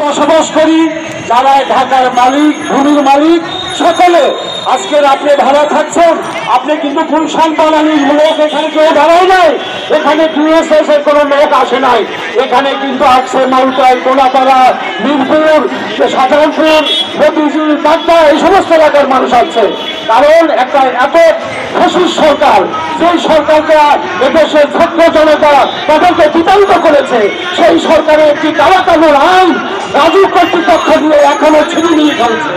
বসবাস করি, যারা ঢাকার মালিক, ভূমির মালিক, সকলে আজকের আপনি ভাড়া থাকছেন। আপনি কিন্তু গুলশান বানানির লোক এখানে কেউ দাঁড়ায় নাই, এখানে ডিএসএস এর কোনো লোক আসে নাই, এখানে কিন্তু আসছে মালটাই, গোলাপাড়া, মিরপুর, সাধারণপুর, মতিঝিল, বাগদা, এই সমস্ত এলাকার মানুষ আছে। কারণ একটা এত ফ্যাসিস্ট সরকার, যেই সরকারকে এদেশের ছাত্র জনতা তাদেরকে বিতাড়িত করেছে, সেই সরকারের একটি কালাকানুর আইন রাজু কর্তৃপক্ষ দিয়ে এখনো ছিনিয়ে নিয়ে ফেলছে।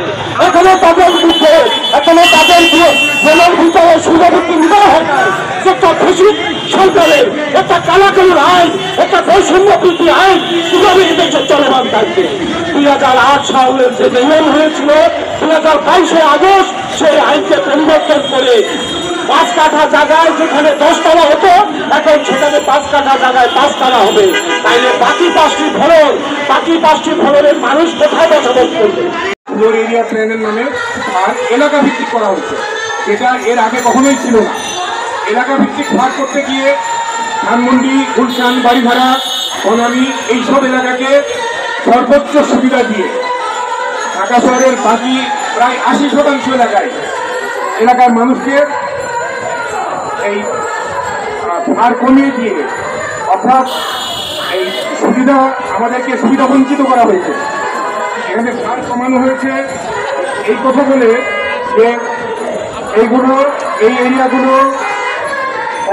এখনো তাদের বিরুদ্ধে, এখনো তাদের জেলের ভিতরে সুযোগী দেওয়া হয় না। একটা ফ্যাসিস্ট সরকারের একটা কালাকানুর আইন, একটা বৈষম্য বৃদ্ধি আইন কিভাবে এদেশে চলমান থাকবে। 2008 সালের যে নিয়ম হয়েছিল, 2022 আগস্ট সেই আইনকে পরিবর্তন করে 5 কাঠা জায়গায় যেখানে 10 তলা হতো, এখন সেখানে 5 কাঠা জায়গায় 5 তলা হবে। তাইলে বাকি 5টি ফলনের মানুষ কোথায় বসবাস করবে? ফ্লোর এরিয়া প্ল্যানের নামে আর এলাকা ভিত্তিক করা হচ্ছে, যেটা এর আগে কখনোই ছিল না। এলাকা ভিত্তিক ভাগ করতে গিয়ে ধানমন্ডি, গুলশান, বাড়িধারা, বনানী এইসব এলাকাকে সর্বোচ্চ সুবিধা দিয়ে ঢাকা শহরের বাকি প্রায় 80% এলাকার মানুষকে এই ভার কমিয়ে দিয়ে, অর্থাৎ এই সুবিধা আমাদেরকে সুবিধা বঞ্চিত করা হয়েছে। এখানে ভার কমানো হয়েছে এই কথা বলে যে এই এরিয়াগুলো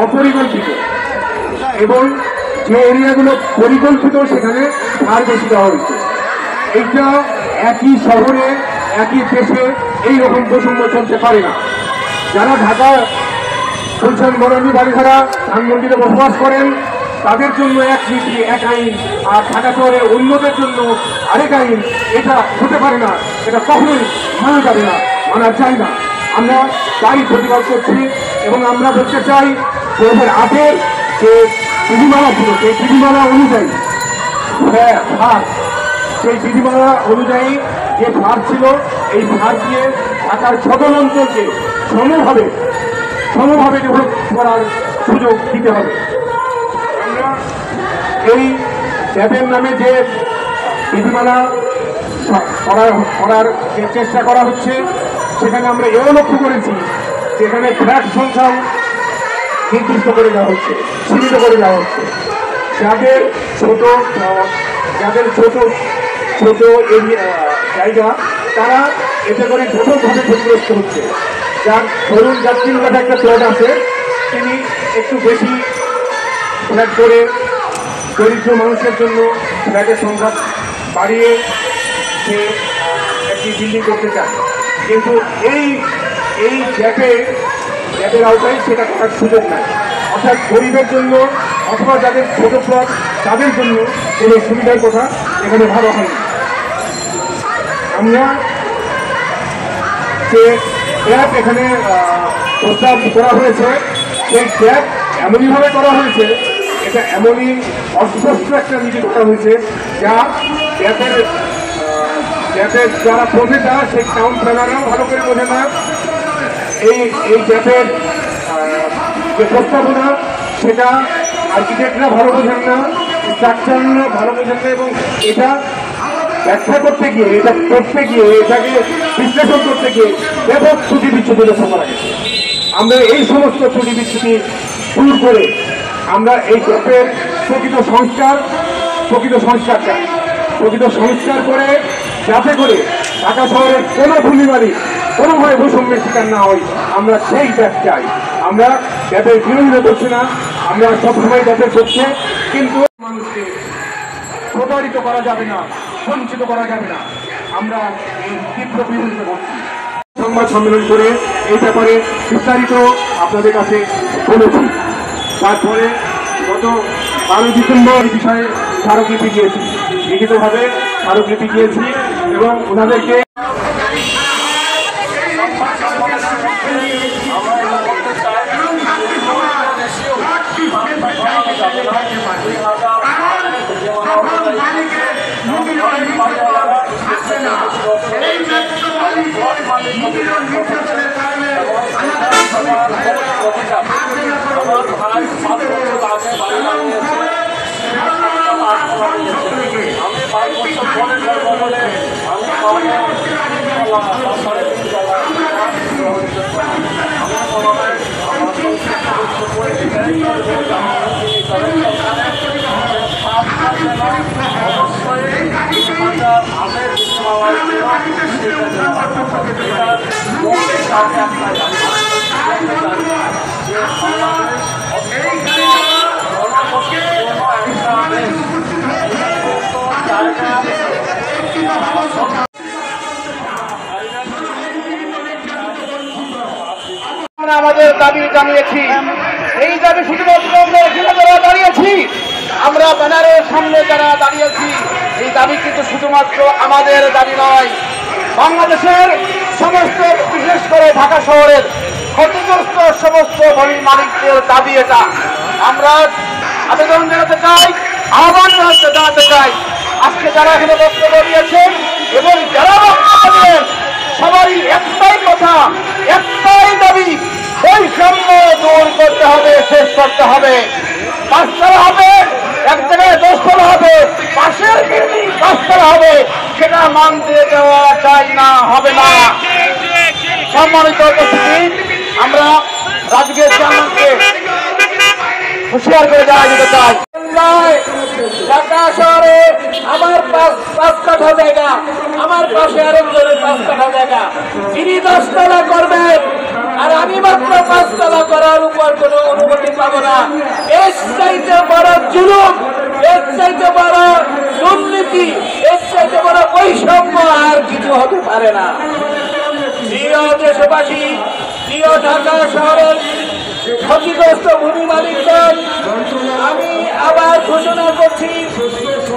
অপরিকল্পিত, এবং যে এরিয়াগুলো পরিকল্পিত সেখানে ভার বেশি দেওয়া হয়েছে। এইটা একই শহরে, একই দেশে এইরকম বৈষম্য চলতে পারে না। যারা ঢাকা, গুলশান, বনানী, বাড়িধারা, ধানমন্ডিতে বসবাস করেন তাদের জন্য এক নীতি, এক আইন, আর ঢাকা শহরে অন্যদের জন্য আরেক আইন, এটা হতে পারে না। এটা কখনোই মানা যাবে না, মানা চাই না। আমরা তাই প্রতিবাদ করছি এবং আমরা বলতে চাই 2008-এর যে বিধিমালা ছিল, সেই বিধিমালা অনুযায়ী ভার, সেই বিধিমালা অনুযায়ী যে ভার ছিল, এই ভার দিয়ে ঢাকার সদর অঞ্চলকে সমভাবে ডেভেলপ করার সুযোগ দিতে হবে। আমরা এই ট্যাবের নামে যে বিধিমালা করার যে চেষ্টা করা হচ্ছে, সেখানে আমরা এও লক্ষ্য করেছি যে এখানে ফ্ল্যাট সংখ্যাও নির্দিষ্ট করে দেওয়া হচ্ছে, সীমিত করে দেওয়া হচ্ছে। যাদের ছোট জায়গা, তারা এতে করে জটিলভাবে ক্ষতিগ্রস্ত হচ্ছে। ধরুন যার 3 কাঠা একটা ফ্ল্যাট আছে, তিনি একটু বেশি ফ্ল্যাট করে দরিদ্র মানুষের জন্য ফ্ল্যাটের সংখ্যা বাড়িয়ে সে একটি বিল্ডিং করতে চায়, কিন্তু এই গ্যাপের আওতায় সেটা করার সুযোগ নাই। অর্থাৎ গরিবের জন্য অথবা যাদের ছোট প্লট তাদের জন্য কোনো সুবিধার কথা এখানে ভালো হয়নি। আমরা যে ট্যাপ এখানে প্রস্তাব করা হয়েছে, সেই ট্যাপ এমনইভাবে করা হয়েছে, এটা এমনই অস্পষ্ট একটা নীতি করা হয়েছে যা ট্যাপের যারা বোঝে না, সেই টাউন প্ল্যানাররাও ভালো করে বোঝে না। এই ট্যাপের যে প্রস্তাবনা, সেটা আর্কিটেক্টরা ভালো বোঝেন না, স্ট্রাকচাররা ভালো বোঝেন না, এবং এটা ব্যাখ্যা করতে গিয়ে, এটা করতে গিয়ে, এটাকে বিশ্লেষণ করতে গিয়ে ব্যাপক ত্রুটি বিচ্ছুতি লক্ষ্য করা গেছে। আমরা এই সমস্ত ত্রুটি বিচ্ছুতি দূর করে আমরা এই ট্যাপের প্রকৃত সংস্কার চাই। প্রকৃত সংস্কার করে যাতে করে ঢাকা শহরের কোনো ভূমি মালিক কোনোভাবে বৈষম্যের শিকার না হয়, আমরা সেই ট্যাপ চাই। আমরা ট্যাপের বিরোধিতা করছি না, আমরা সবসময় ট্যাপের পক্ষে, কিন্তু মানুষকে প্রতারিত করা যাবে না, বঞ্চিত করা যাবে না। আমরা এই তীব্র বিরোধিতা করছি। সংবাদ সম্মেলন করে এই ব্যাপারে বিস্তারিত আপনাদের কাছে বলেছি। তারপরে গত 12 ডিসেম্বর এই বিষয়ে স্মারকলিপি দিয়েছি, লিখিতভাবে স্মারকলিপি দিয়েছি, এবং ওনাদেরকে আমি মনে করব বলে আমি আমাদের দাবি জানিয়েছি। এই দাবি শুধুমাত্র আমরা এখানে যারা দাঁড়িয়েছি, আমরা ব্যানারের সামনে যারা দাঁড়িয়েছি, এই দাবি কিন্তু শুধুমাত্র আমাদের দাবি নয়, বাংলাদেশের সমস্ত, বিশেষ করে ঢাকা শহরের ক্ষতিগ্রস্ত সমস্ত ভূমি মালিকদের দাবি এটা। আমরা আবেদন জানাতে চাই, আহ্বান জানাতে চাই, আজকে যারা এখানে বক্তব্য দিয়েছেন এবং যারা বক্তব্য দেন সবারই একটাই কথা, একটাই দাবি, বৈষম্য দূর করতে হবে, শেষ করতে হবে। 5 তলা হবে, এক জায়গায় 10 তলা হবে, পাশের বিল্ডিং 5 তলা হবে, সেটা মানতে দেওয়া যায় না, হবে না। সম্মানিত উপস্থিতি, আমরা রাজুকের চেয়ারম্যানকে হুঁশিয়ার করে দেওয়া যেতে চাই। ঢাকা শহরে আমার 5 কাঠা জায়গা, আমার পাশে আরেকজনের 5 কাঠা জায়গা, তিনি 10 তলা করবেন আর আমি মাত্র 5 তলা করার উপর কোনো অনুমতি পাবো না। এর চাইতে বড় জুলুম, এর চাইতে বড় দুর্নীতি, এর চাইতে বড় বৈষম্য আর কিছু হতে পারে না। প্রিয় দেশবাসী, প্রিয় ঢাকা শহরের ক্ষতিগ্রস্ত ভূমি মালিকগণ, আমি আবার ঘোষণা করছি,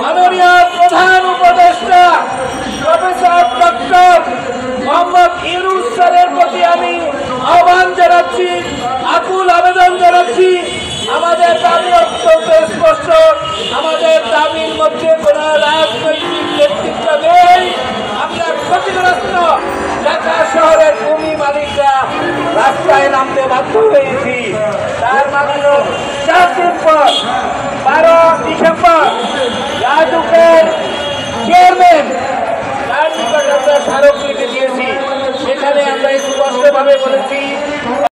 মাননীয় প্রধান উপদেষ্টা প্রফেসর ডক্টর মোহাম্মদ ইউনূস স্যারের প্রতি আমি আহ্বান জানাচ্ছি, আকুল আবেদন জানাচ্ছি। আমাদের দাবি অত্যন্ত স্পষ্ট, আমাদের দাবির মধ্যে কোন রাজনৈতিক নেতৃত্ব নেই। আমরা ক্ষতিগ্রস্ত ঢাকা শহরের ভূমি মালিকরা রাস্তায় নামতে বাধ্য হয়েছি। তার মাত্র 4 দিন পর 12 ডিসেম্বর